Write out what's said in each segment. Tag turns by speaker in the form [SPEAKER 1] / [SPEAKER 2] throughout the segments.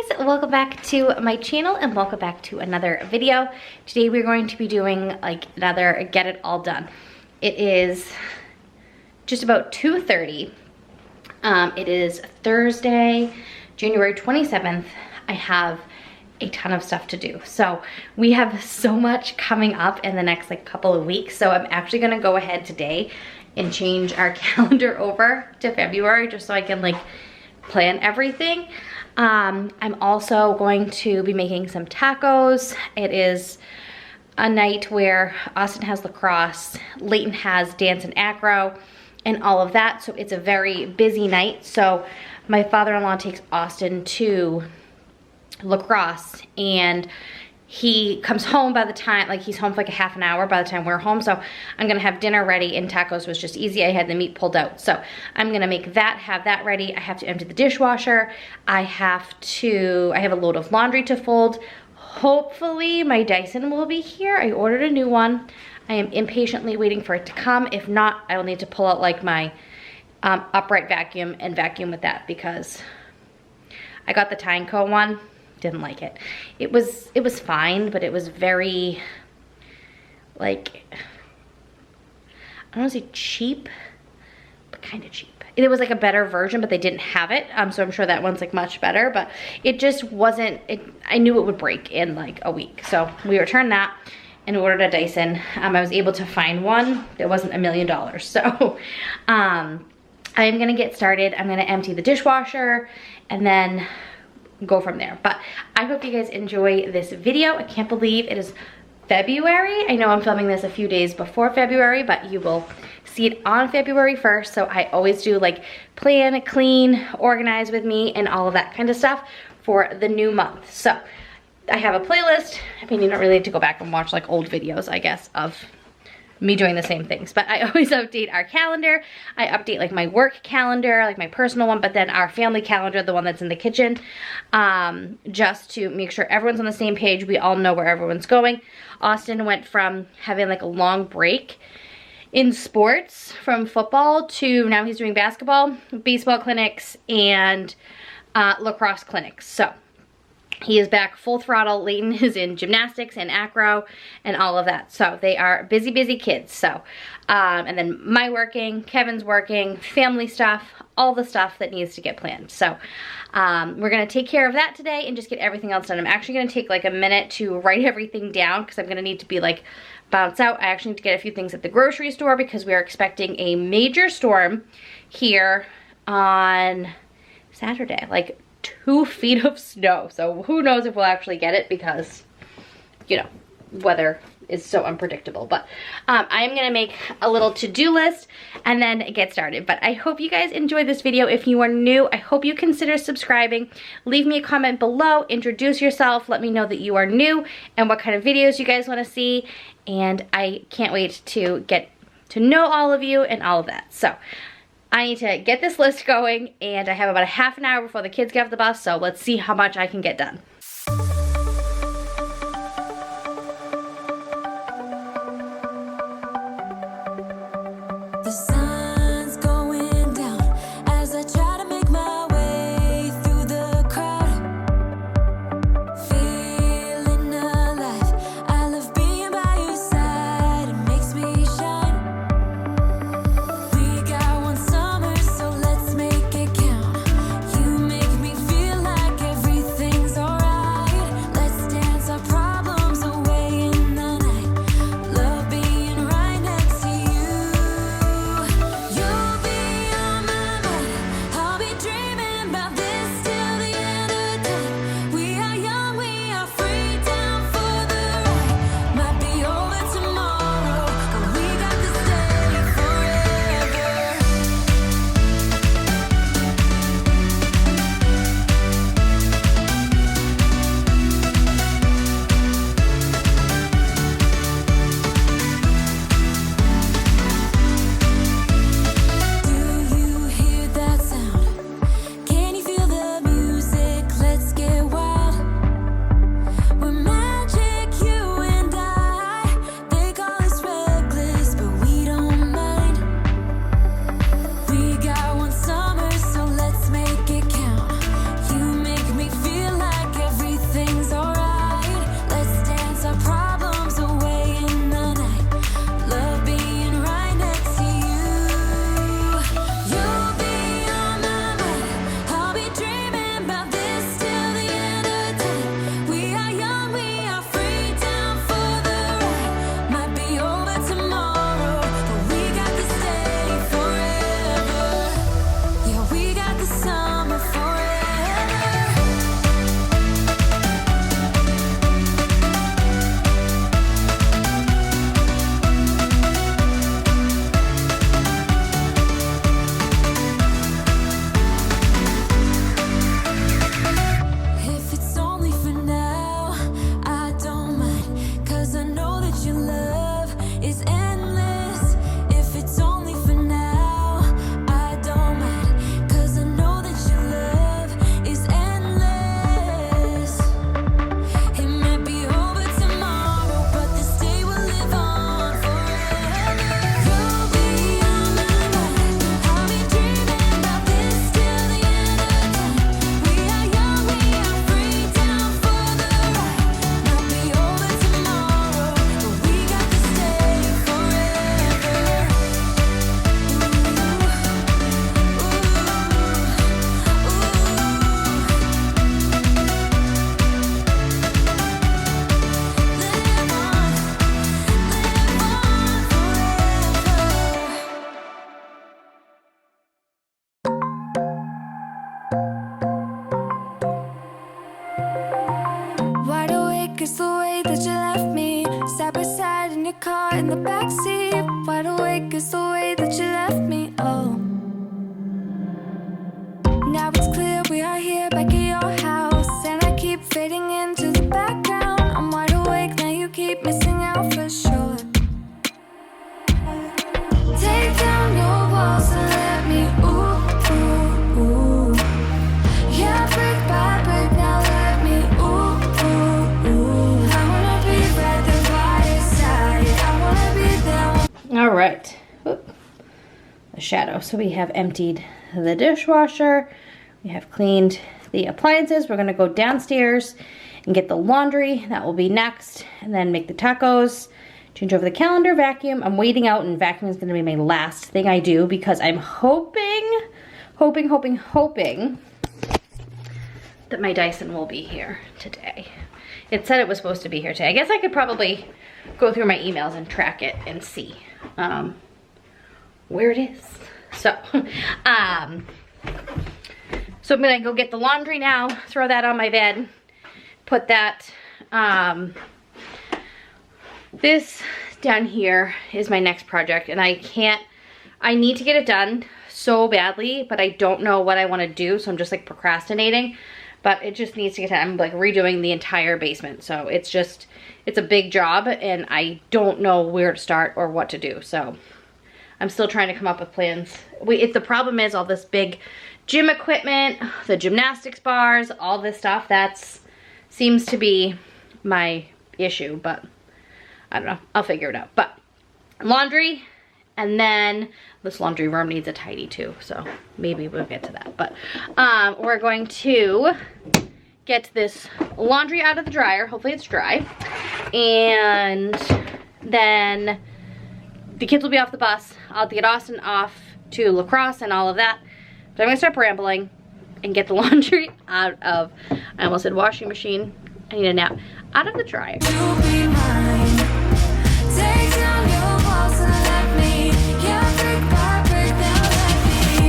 [SPEAKER 1] guys, welcome back to my channel and welcome back to another video. Today we're going to be doing like another get it all done. It is just about 2:30. It is Thursday, January 27th. I have a ton of stuff to do. So we have so much coming up in the next like couple of weeks. So I'm actually gonna go ahead today and change our calendar over to February just so I can like plan everything. I'm also going to be making some tacos. It is a night where Austin has lacrosse, Layton has dance and acro, and all of that. So it's a very busy night. So my father-in-law takes Austin to lacrosse and he comes home by the time, like he's home for like a half an hour by the time we're home. So I'm gonna have dinner ready, and tacos was just easy. I had the meat pulled out. So I'm gonna make that, have that ready. I have to empty the dishwasher. I have a load of laundry to fold. Hopefully my Dyson will be here. I ordered a new one. I am impatiently waiting for it to come. If not, I will need to pull out like my upright vacuum and vacuum with that, because I got the Tyneco one. Didn't like it. It was fine, but it was very like, I don't want to say cheap, but kind of cheap. It was like a better version, but they didn't have it. So I'm sure that one's like much better, but it just wasn't, I knew it would break in like a week. So we returned that and ordered a Dyson. I was able to find one that wasn't $1 million. So I am gonna get started. I'm gonna empty the dishwasher and then go from there. But I hope you guys enjoy this video. I can't believe it is February. I know I'm filming this a few days before February, but you will see it on February 1st. So I always do like plan, clean, organize with me and all of that kind of stuff for the new month. So I have a playlist. I mean, you don't really need to go back and watch like old videos, I guess, of me doing the same things, but I always update our calendar. I update like my work calendar, like my personal one, but then our family calendar, the one that's in the kitchen, just to make sure everyone's on the same page. We all know where everyone's going. Austin went from having like a long break in sports from football to now he's doing basketball, baseball clinics, and lacrosse clinics. So he is back full throttle. Layton is in gymnastics and acro and all of that. So they are busy, busy kids. So, and then my working, Kevin's working, family stuff, all the stuff that needs to get planned. So we're gonna take care of that today and just get everything else done. I'm actually gonna take like a minute to write everything down because I'm gonna need to be like bounce out. I actually need to get a few things at the grocery store because we are expecting a major storm here on Saturday. Like 2 feet of snow. So who knows if we'll actually get it because, you know, weather is so unpredictable. But I am gonna make a little to-do list and then get started. But I hope you guys enjoyed this video. If you are new, I hope you consider subscribing. Leave me a comment below, introduce yourself, let me know that you are new and what kind of videos you guys want to see. And I can't wait to get to know all of you and all of that. So I need to get this list going, and I have about a half an hour before the kids get off the bus, so let's see how much I can get done.
[SPEAKER 2] The sun's going down as I try to make my way through the crowd. Feeling alive, I love being by your side, it makes me shine. We got one summer, so let's make it count. You make me feel like everything's alright. awake is the way that you left me. Side by side in your car in the backseat. Wide awake is the way that you left me. Oh. Now it's clear we are here back at your house, and I keep fading into the background. I'm wide awake now, you keep missing out for sure. Take down your walls and let me ooh, ooh, ooh. Yeah, brick by brick, now let me ooh, ooh, ooh. I wanna be right there by your side. I wanna be there.
[SPEAKER 1] All right. Oop. The shadow. So we have emptied the dishwasher. We have cleaned the appliances. We're gonna go downstairs and get the laundry. That will be next. And then make the tacos, change over the calendar, vacuum. I'm waiting out, and vacuum is gonna be my last thing I do because I'm hoping that my Dyson will be here today. It said it was supposed to be here today. I guess I could probably go through my emails and track it and see where it is. So, so I'm gonna go get the laundry now, throw that on my bed, put that, this down here is my next project, and I need to get it done so badly, but I don't know what I wanna do, so I'm just like procrastinating, but it just needs to get done. I'm like redoing the entire basement, so it's a big job, and I don't know where to start or what to do, so I'm still trying to come up with plans. The problem is all this big gym equipment, the gymnastics bars, all this stuff, seems to be my issue, but I don't know, I'll figure it out. But laundry, and then this laundry room needs a tidy too, so maybe we'll get to that. But we're going to get this laundry out of the dryer. Hopefully it's dry. And then the kids will be off the bus. I'll get Austin off to lacrosse and all of that. So I'm gonna start rambling and get the laundry out of, I almost said washing machine, I need a nap, out of the dryer.
[SPEAKER 2] You'll be mine. Take down your walls and let me. Yeah, brick by brick, now let me.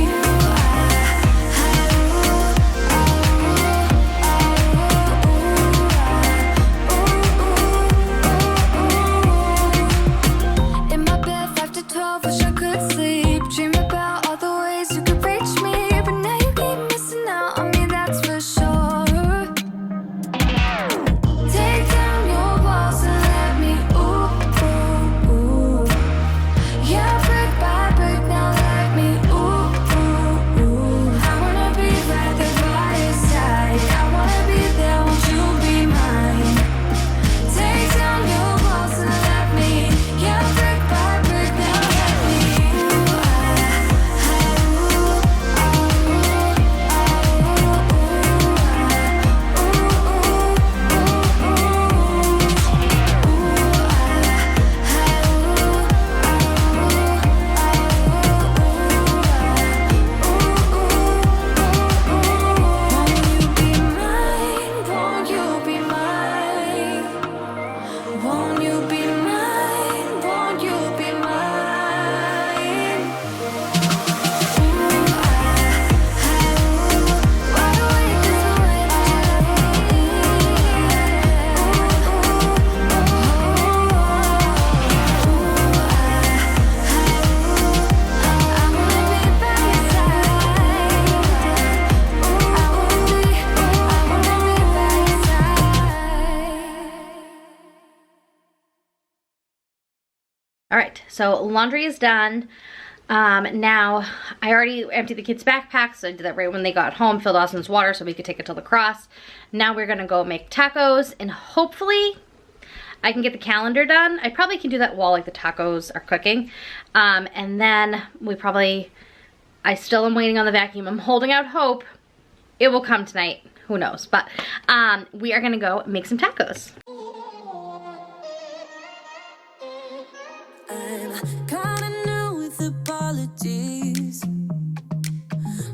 [SPEAKER 2] In my bed 5 to 12, wish I could sleep. Dream about all the ways you could reach me, but now you keep missing out on me, that's for sure. Take down your walls and let me ooh, ooh, ooh. Yeah, brick by brick, now let me ooh, ooh, ooh. I wanna be right there by your side. I wanna be there, won't you be mine? Take down your walls and let me. Yeah, brick by brick, now let me. Won't you be mine? Won't you be mine? Won't you be mine? Wide awake is the way that you I wanna be by your side. I wanna be by your side.
[SPEAKER 1] All right, so laundry is done. Now, I already emptied the kids' backpacks, so I did that right when they got home, filled Austin's water so we could take it to lacrosse. Now we're gonna go make tacos, and hopefully I can get the calendar done. I probably can do that while like the tacos are cooking. And then I still am waiting on the vacuum. I'm holding out hope it will come tonight. Who knows? But we are gonna go make some tacos.
[SPEAKER 2] I'm kinda new with apologies.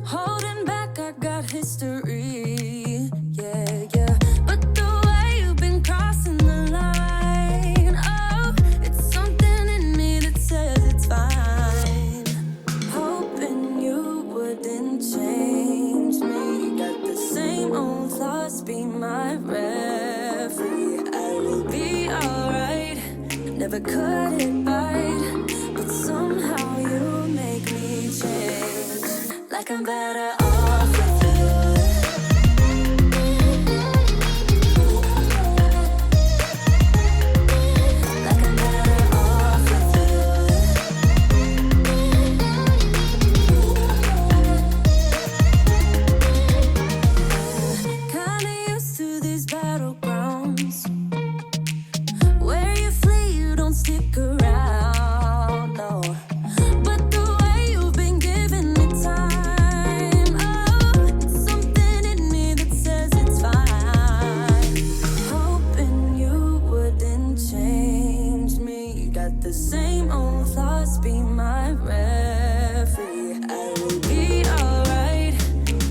[SPEAKER 2] Holding back, I got history. Yeah, yeah. But the way you've been crossing the line, oh, it's something in me that says it's fine. Hoping you wouldn't change me. Got the same old thoughts, be my referee. Never cut it right, but somehow you make me change. Like I'm better off with you. Like I'm better off with you. Kinda used to these battlegrounds where you flee, you don't stick around, no. But the way you've been giving me time, oh, it's something in me that says it's fine. Hoping you wouldn't change me. Got the same old thoughts, be my referee. I will be alright,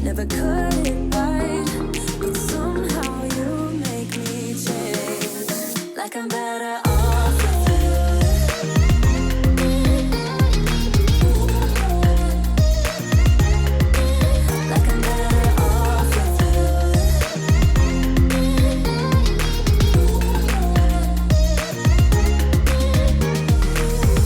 [SPEAKER 2] never cut it right, but somehow you make me change. Like I'm better off with you. Like I'm better off with you.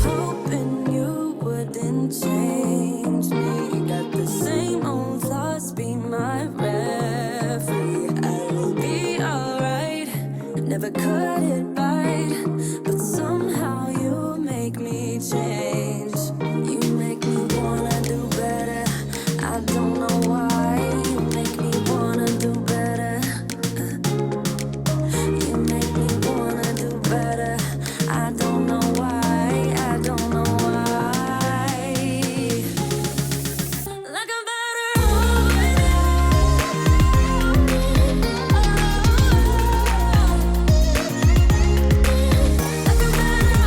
[SPEAKER 2] Hoping you wouldn't change me. Got the same old thoughts, be my referee. I will be alright, never cut it right, but somehow you make me change. You make me wanna do better. I don't know why. You make me wanna do better. You make me wanna do better. I don't know why. I don't know why. Like I'm better off with you. Like I'm better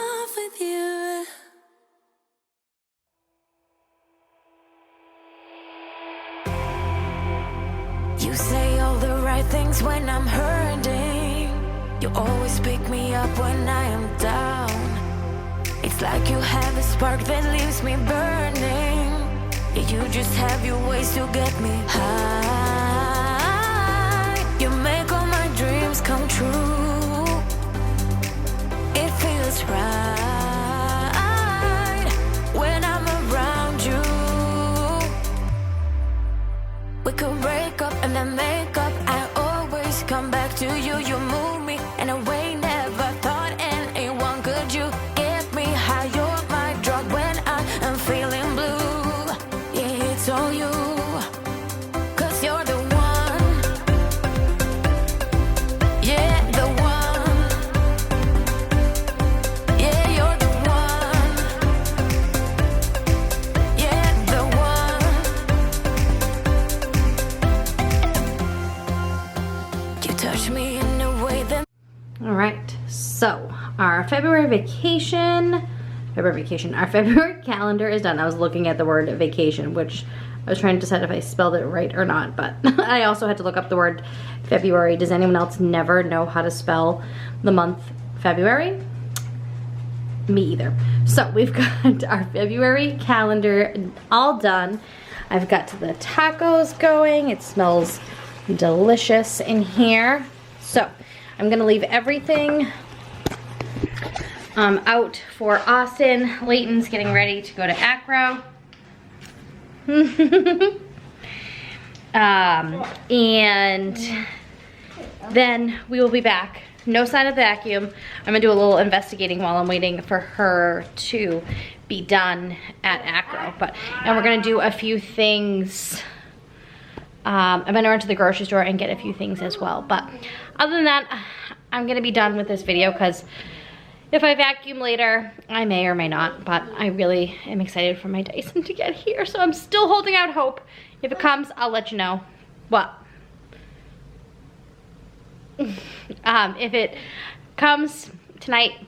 [SPEAKER 2] off with you. You say all the right things when I'm hurting. You always pick me up when I am down. It's like you have a spark that leaves me burning. Yeah, you just have your ways to get me high. You make all my dreams come true. It feels right when I'm around you. We could break up and then make up. I always come back to you. You move me in a way never thought anyone could. You get me high. You're my drug when I am feeling blue. Yeah, it's all you. 'Cause you're the one. Yeah, the one. Yeah, you're the one. Yeah, the one. You touch me in a way that.
[SPEAKER 1] All right, so our February calendar is done. I was looking at the word vacation, which I was trying to decide if I spelled it right or not, but I also had to look up the word February. Does anyone else never know how to spell the month February? Me either. So we've got our February calendar all done. I've got the tacos going. It smells delicious in here. So I'm gonna leave everything out for Austin. Layton's getting ready to go to Acro. And then we will be back. No sign of vacuum. I'm gonna do a little investigating while I'm waiting for her to be done at Acro. And we're gonna do a few things. I'm gonna run to the grocery store and get a few things as well. But other than that, I'm gonna be done with this video because if I vacuum later, I may or may not, but I really am excited for my Dyson to get here. So I'm still holding out hope. If it comes, I'll let you know. What? If it comes tonight,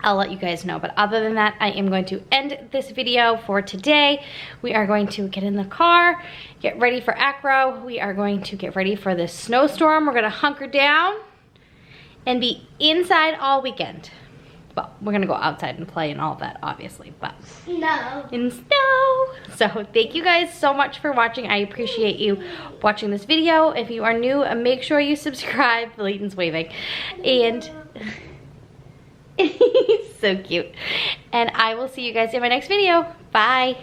[SPEAKER 1] I'll let you guys know. But other than that, I am going to end this video for today. We are going to get in the car, get ready for acro. We are going to get ready for this snowstorm. We're gonna hunker down and be inside all weekend. Well, we're gonna go outside and play and all of that, obviously, but
[SPEAKER 3] No.
[SPEAKER 1] in snow. So thank you guys so much for watching. I appreciate you watching this video. If you are new, make sure you subscribe. Leighton's waving. And he's so cute. And I will see you guys in my next video. Bye.